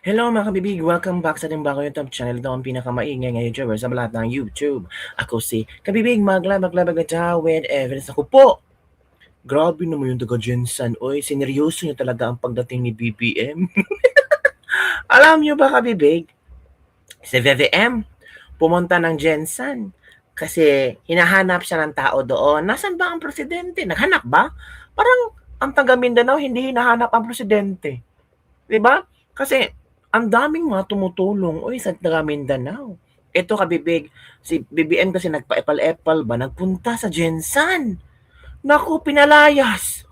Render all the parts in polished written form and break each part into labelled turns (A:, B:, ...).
A: Hello mga kabibig! Welcome back sa ating bagong YouTube channel. Ito ang pinakamaingay ngayon YouTuber sa lahat ng YouTube. Ako si Kabibig maglabag na with evidence. Ako po! Grabe naman yung taga Jensen. Oy, sineryoso niyo talaga ang pagdating ni BBM. Alam niyo ba kabibig? Si VVM pumunta ng Jensen kasi hinahanap siya ng tao doon. Nasaan ba ang presidente? Naghanap ba? Parang ang taga Mindanao hindi hinahanap ang presidente. 'Di ba? Kasi ang daming mga tumutulong oy sa taga Mindanao. Ito kabibig, si BBM kasi nagpa-epal-epal ba, nagpunta sa Jensan. Naku, pinalayas.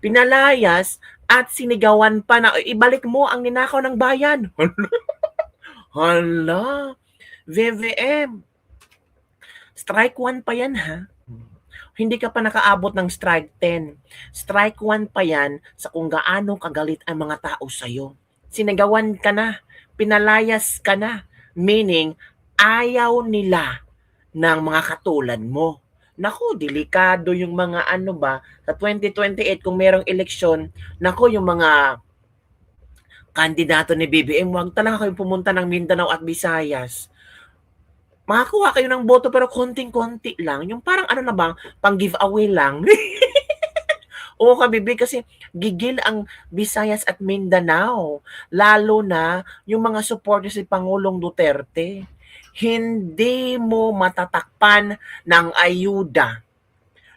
A: Pinalayas at sinigawan pa na ibalik mo ang ninakaw ng bayan. Hala, VVM. Strike 1 pa yan ha. Hindi ka pa nakaabot ng strike 10. Strike 1 pa yan sa kung gaano kagalit ang mga tao sa'yo. Sinigawan ka na, pinalayas ka na, meaning ayaw nila ng mga katulad mo. Naku, delikado yung mga ano ba, sa 2028 kung merong eleksyon, naku, yung mga kandidato ni BBM, wag talaga kayong pumunta ng Mindanao at Visayas. Makakuha kayo ng boto pero konting-konti lang. Yung parang ano na ba, pang giveaway lang. Oo kabibig kasi gigil ang Visayas at Mindanao. Lalo na yung mga supporters ni Pangulong Duterte. Hindi mo matatakpan ng ayuda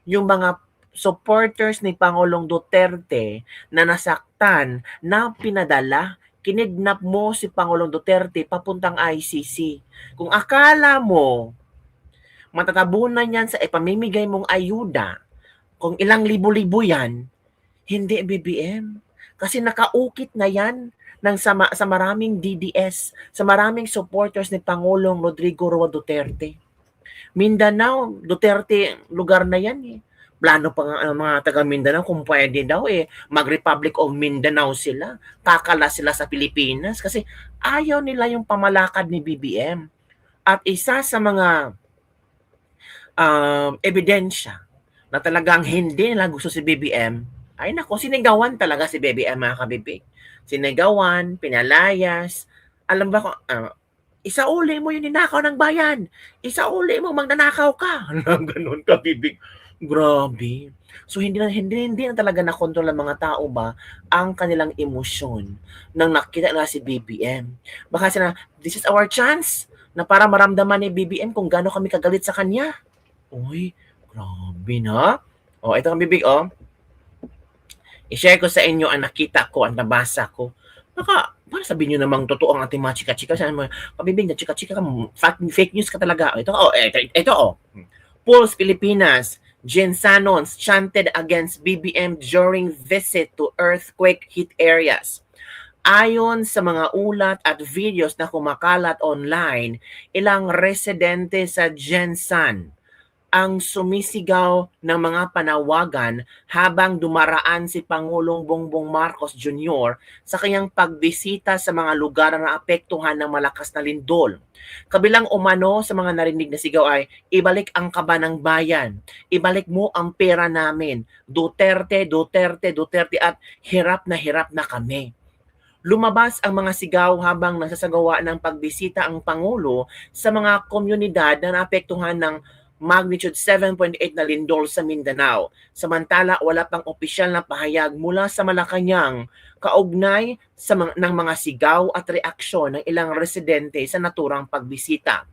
A: yung mga supporters ni Pangulong Duterte na nasaktan, na pinadala, kinidnap mo si Pangulong Duterte papuntang ICC. Kung akala mo matatabunan yan sa ipamimigay mong ayuda, kung ilang libo-libo yan, hindi BBM. Kasi nakaukit na yan sa maraming DDS, sa maraming supporters ni Pangulong Rodrigo Roa Duterte. Mindanao, Duterte, lugar na yan eh. Plano pa nga ang mga taga Mindanao kung pwede daw mag-Republic of Mindanao sila. Kakala sila sa Pilipinas kasi ayaw nila yung pamalakad ni BBM. At isa sa mga ebidensya na talagang hindi nila gusto si BBM, ay nako, sinigawan talaga si BBM mga kabibig. Sinigawan, pinalayas, alam ba kung, isauli mo yung ninakaw ng bayan. Isauli mo, magnanakaw ka. Ganun ka, bibig. Grabe. So hindi na talaga nakontrol ng mga tao ba ang kanilang emosyon nang nakita na si BBM. Baka sila, this is our chance na para maramdaman ni BBM kung gaano kami kagalit sa kanya. Uy, grabe na. O, ito ang bibig, oh. I-share ko sa inyo ang nakita ko, ang nabasa ko. Baka, para sabihin nyo namang totoo ang ating mga chika-chika. Sabi mo, kabibig na chika-chika ka, fake news ka talaga. Ito. Pulse Pilipinas, Jensanons chanted against BBM during visit to earthquake-hit areas. Ayon sa mga ulat at videos na kumakalat online, ilang residente sa Jensan ang sumisigaw ng mga panawagan habang dumaraan si Pangulong Bongbong Marcos Jr. sa kanyang pagbisita sa mga lugar na apektuhan ng malakas na lindol. Kabilang umano sa mga narinig na sigaw ay, ibalik ang kaba ng bayan, ibalik mo ang pera namin, Duterte, Duterte, Duterte at hirap na kami. Lumabas ang mga sigaw habang nasasagawa ng pagbisita ang Pangulo sa mga komunidad na naapektuhan ng magnitude 7.8 na lindol sa Mindanao. Samantala, wala pang opisyal na pahayag mula sa Malacanang kaugnay ng mga sigaw at reaksyon ng ilang residente sa naturang pagbisita.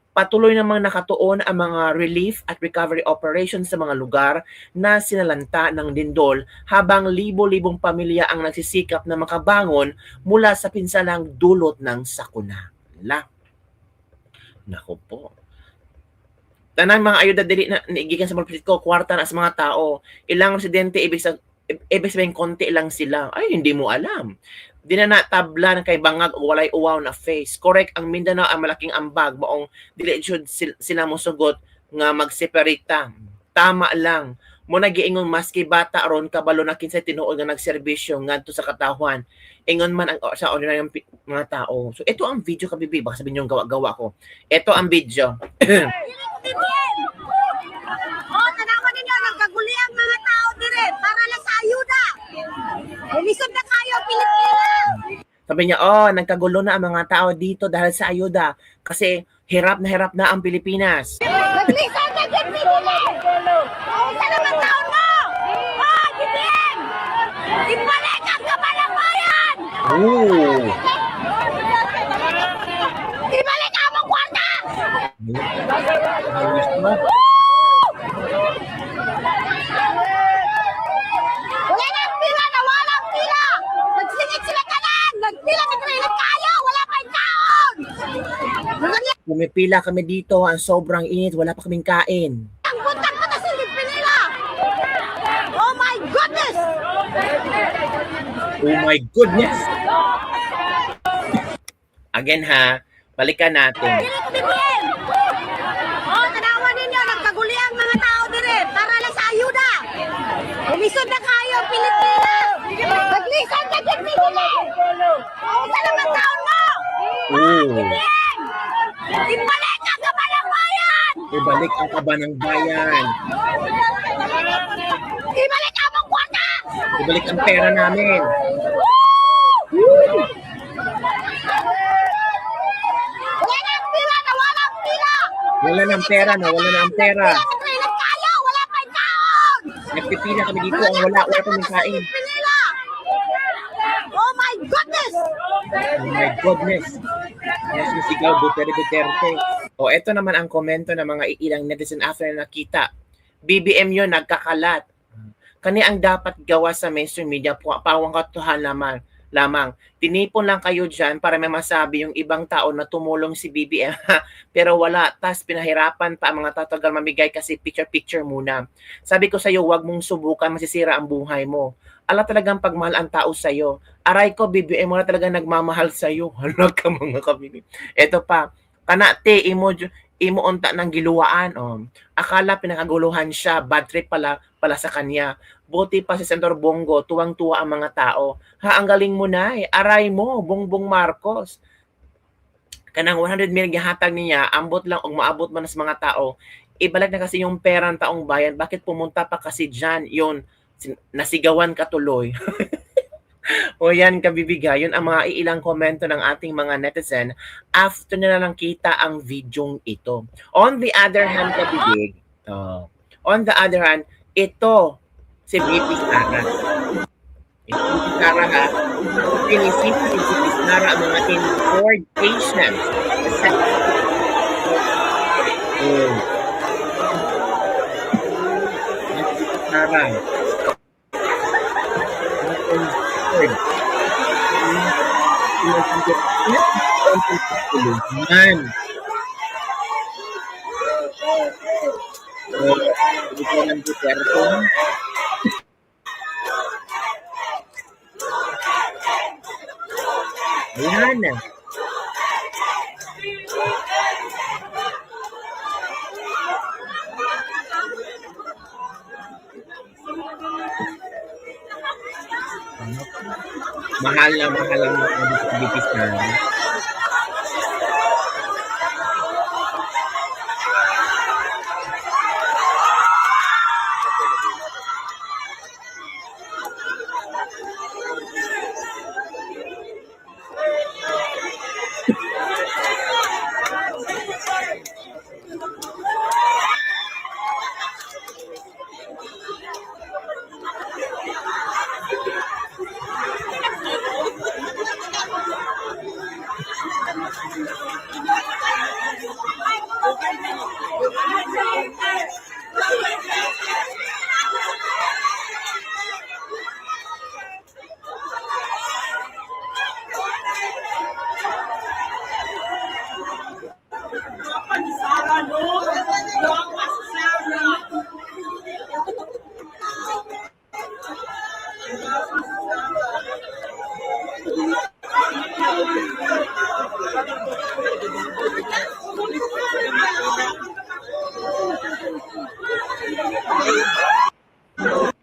A: Patuloy namang nakatuon ang mga relief at recovery operations sa mga lugar na sinalanta ng lindol habang libo-libong pamilya ang nagsisikap na makabangon mula sa pinsalang dulot ng sakuna. Nako po. Tanang mga ayuda dili na gikan sa mga ko, kwarta na sa mga tao. Ilang residente ibig sabihin konti lang sila. Ay, hindi mo alam. Di na natabla ng kay bangag o walay uwaw na face. Correct, ang Mindanao ang malaking ambag. Maong dili jud sila mosugot nga mag-separate ta. Tama lang. Muna giingon maski bata aron kabalo na kinsay tinuod nga nagserbisyo ngadto sa katawhan. Ingon man ang sa ordinaryong mga tao. So ito ang video kabibi, baka sabihin niyo gawa-gawa ko. Ito ang video.
B: Oh, tanawan ninyo, nagkaguli ang mga tao dire para lang sa ayuda. Bumisod na kayo, Pilipinas!
A: Sabi niya, nagkagulo na ang mga tao dito dahil sa ayuda kasi hirap na ang Pilipinas.
B: Naglisan ka din, Pinili! Sa naman taon mo! BBM! Ibalik ang kabalang bayan!
A: Oh!
B: Ibalik ang mong kwarta! Wala nang pila na walang pila! Nagsingit sila kanan! Nagpila na kayo! Wala pa yung taon!
A: Pumipila kami dito, ang sobrang init, wala pa kaming kain.
B: Ang buntag ko na silipin nila! Oh my goodness!
A: Oh my goodness! Again ha, balikan natin.
B: BBM! Tanawan ninyo, nagkaguli ang mga tao dire para lang sa ayuda! Umisod na kayo, Pilipinas! Naglisan ka din, BBM! Sa naman taon mo! BBM! Ibalik ang kabalang bayan!
A: Ibalik ang kaba ng bayan.
B: Ibalik ang mong kwarta!
A: Ibalik ang pera namin.
B: Wala nang pila na walang pila!
A: Wala ng pera na, wala na ang pera.
B: Nagpila kayo! Wala pa yung taon!
A: Nagpipila kami dito, ang wala kaming kain.
B: Nila! Oh my goodness!
A: Oh my goodness. Yes, sigaw Duterte. O, eto naman ang komento ng mga ilang netizen after na nakita. BBM yun, nagkakalat. Kani ang dapat gawa sa mainstream media, pawang katuhan lamang. Tinipon lang kayo dyan para may masabi yung ibang tao na tumulong si BBM. Pero wala, tas pinahirapan pa ang mga tatagal mamigay kasi picture muna. Sabi ko sa'yo, wag mong subukan, masisira ang buhay mo. Ala talagang pagmahal ang tao sa'yo. Aray ko, BBM, wala talagang nagmamahal sa'yo. Hala ka mga kami. Eto pa, kanate, imo unta ng giluwaan. Akala pinakaguluhan siya, bad trip pala sa kanya. Buti pa si Senator Bongo, tuwang-tuwa ang mga tao. Ang galing mo na aray mo, Bongbong Marcos. Kanang 100 million gihatag niya, ambot lang, maabot man sa mga tao. Ibalik na kasi yung pera ng taong bayan. Bakit pumunta pa kasi dyan? Yun, nasigawan ka tuloy. O yan, kabibigay. Yun ang mga ilang komento ng ating mga netizen after nila lang kita ang videong ito. On the other hand, ito, si VP Sara. Si VP Sara ha, pinisita si VP Sara ang mga inboard patients. Sara. Tulungan. Ito ng Duterte. Ayan. Mahal ang disabilities.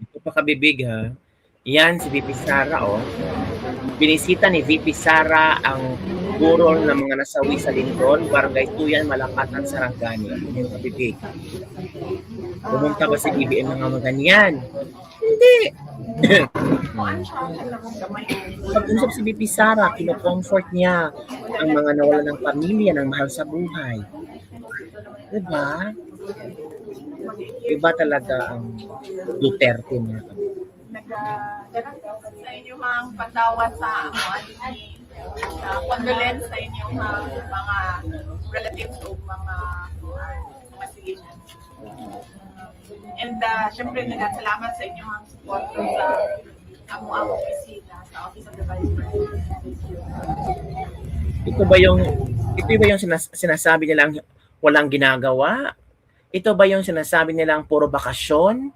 A: Ito pa kabibig ha. Yan si VP Sara Binisita ni VP Sara ang burol ng mga nasawi sa Lindon, Barangay Tuyan, Malakatan, Sarangani. Yung kabibig. Pumunta ba si BBM ng mga ganyan? Hindi. Pag-usap si BP Sara, kino-comfort niya ang mga nawalan ng pamilya, ng mahal sa buhay. Diba? Iba talaga ang Duterte niya.
C: Sa inyong mga patawad sa condolence sa inyong mga relatives o mga silingan. And syempre, salamat sa inyong support sa amo-amo opisina, sa Office of the Vice President.
A: Ito ba yung sinasabi nilang walang ginagawa? Ito ba yung sinasabi nilang puro bakasyon?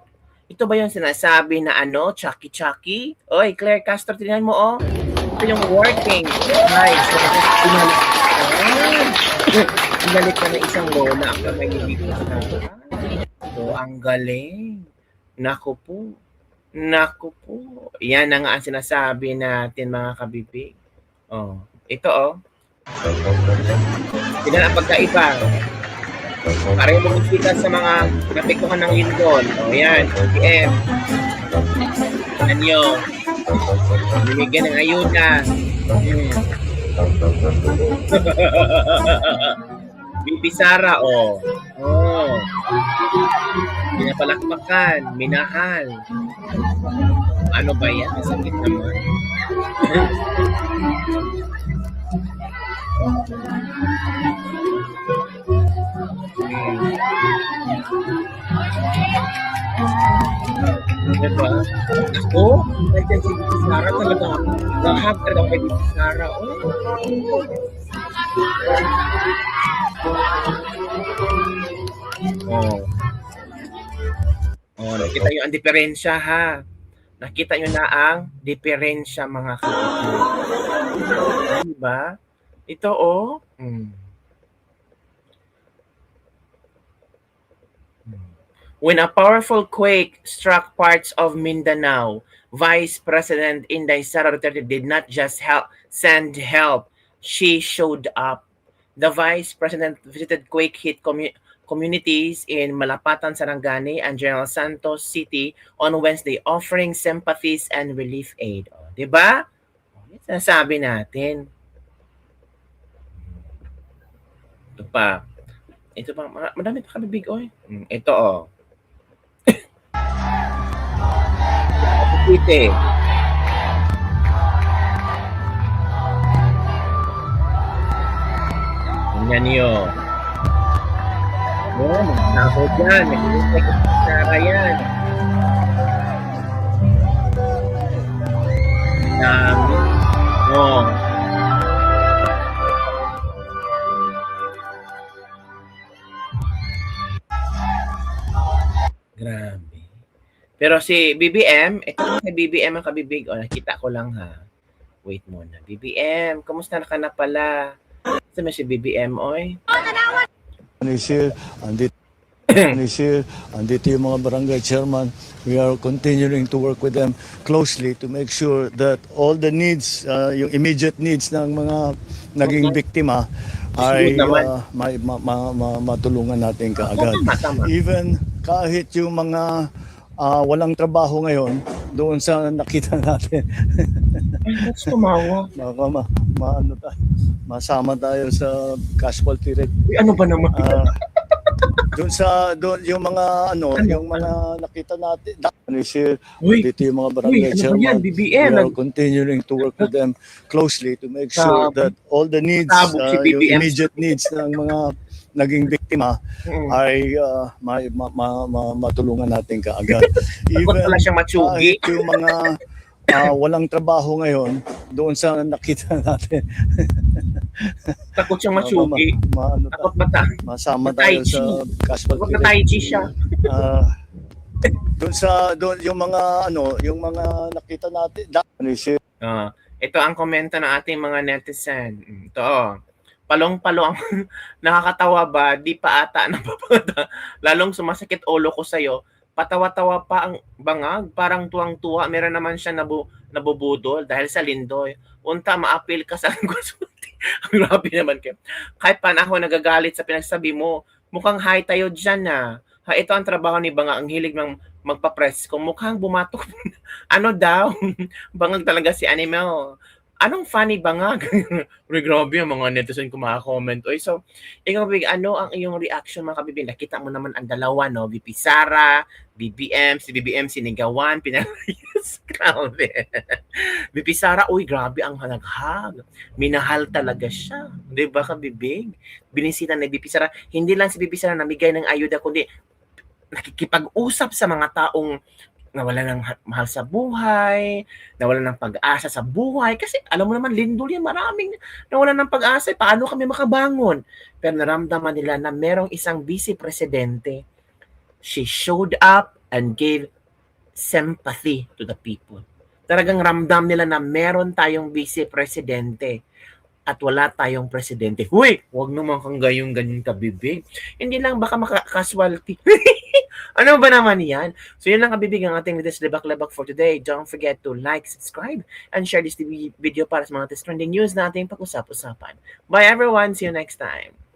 A: Ito ba yung sinasabi na chucky-chucky? Oy, Claire Castro, tingnan mo, oh. Ito yung working. Nice. Pinalik ka na isang lola ang kamay ni BP Sara. Ito, ang galing. Naku po. Yan na nga ang sinasabi natin, mga kabibig. Oh, ito, oh. Tingnan ang pagkaiba. Pareho bumisikat sa mga napektuhan ng lindol. O yan, PM. Tingnan nyo. Bibigyan ng ayuda. BP Sara, oh. Pinapalakpakan, minahal. Ano ba yan? Masakit naman. Diba? Ako, nandiyan si BP Sara talaga ako. Nahag talaga kay BP Sara. Nakita nyo ang diferensya, ha? Nakita nyo na ang diferensya, mga kapatid. Diba? Ito, oh. When a powerful quake struck parts of Mindanao, Vice President Inday Sara Duterte did not just send help, she showed up. The Vice President visited quake-hit communities in Malapatan, Sarangani, and General Santos City on Wednesday, offering sympathies and relief aid. Diba? Sinasabi natin. Ito pa. Madami pa kabibig, oy. Ito, oh. Ite. Tingnan niyo. Nako dyan. May kinisay ko sa Sara yan. Dami. Grabe. Pero si BBM, ito si BBM ang kabibig. Nakita ko lang, ha. Wait muna. BBM, kamusta ka na pala? Saan si BBM, oy?
D: Andito yung mga barangay chairman. We are continuing to work with them closely to make sure that all the needs, yung immediate needs ng mga naging biktima ay matulungan natin kaagad. Even kahit yung mga walang trabaho ngayon, doon sa nakita natin.
A: Tumawa.
D: Masama tayo sa casualty rate.
A: Ano ba naman?
D: Doon yung mga yung mga nakita natin. Dito yung mga barangay chairman. We are continuing to work with them closely to make sure that all the needs, yung immediate needs ng mga naging biktima ay matulungan natin kaagad. Even kahit yung mga walang trabaho ngayon, doon sa nakita natin.
A: Takot siyang matsugi. Takot
D: masama tayo sa casualty.
A: Takot na tayo siya.
D: Doon yung mga yung mga nakita natin.
A: Ito ang komento ng ating mga netizen. Ito, palong-palo ang nakakatawa ba? Di pa ata napapaganda. Lalong sumasakit ulo ko sa'yo. Patawa-tawa pa ang bangag. Parang tuwang-tuwa. Meron naman siya nabubudol dahil sa lindoy. Unta, maapil ka sa gusulti. Ang grabe naman kayo. Kahit pa na ako nagagalit sa pinagsabi mo, mukhang high tayo dyan na. Ito ang trabaho ni Banga, ang hilig ng magpa-press kung mukhang bumatok. Ano daw? Bangag talaga si Animal. Anong funny bangag? Uy, grabe ang mga netizen kumaka-comment. Uy, so, ikaw, Big, ano ang iyong reaction mga kabibig? Nakita mo naman ang dalawa, no? VP Sara, BBM, si BBM sinigawan, pinalayas. Grabe. VP Sara, uy, grabe ang halaghag. Minahal talaga siya. Di ba, kabibig? Binisita ni VP Sara. Hindi lang si VP Sara namigay ng ayuda, kundi nakikipag-usap sa mga taong nawala ng mahal sa buhay, nawala ng pag-asa sa buhay. Kasi alam mo naman, lindol yan, maraming nawala ng pag-asa. Paano kami makabangon? Pero naramdaman nila na merong isang vice presidente. She showed up and gave sympathy to the people. Talagang ramdam nila na meron tayong vice presidente at wala tayong presidente. Huy! Huwag naman kang ganyan kabibig. Hindi lang baka maka-casualty. Ano ba naman yan? So yun lang kabibig ang ating latest lebak-lebak for today. Don't forget to like, subscribe, and share this video para sa mga trending news na ating pag-usap-usapan. Bye everyone! See you next time!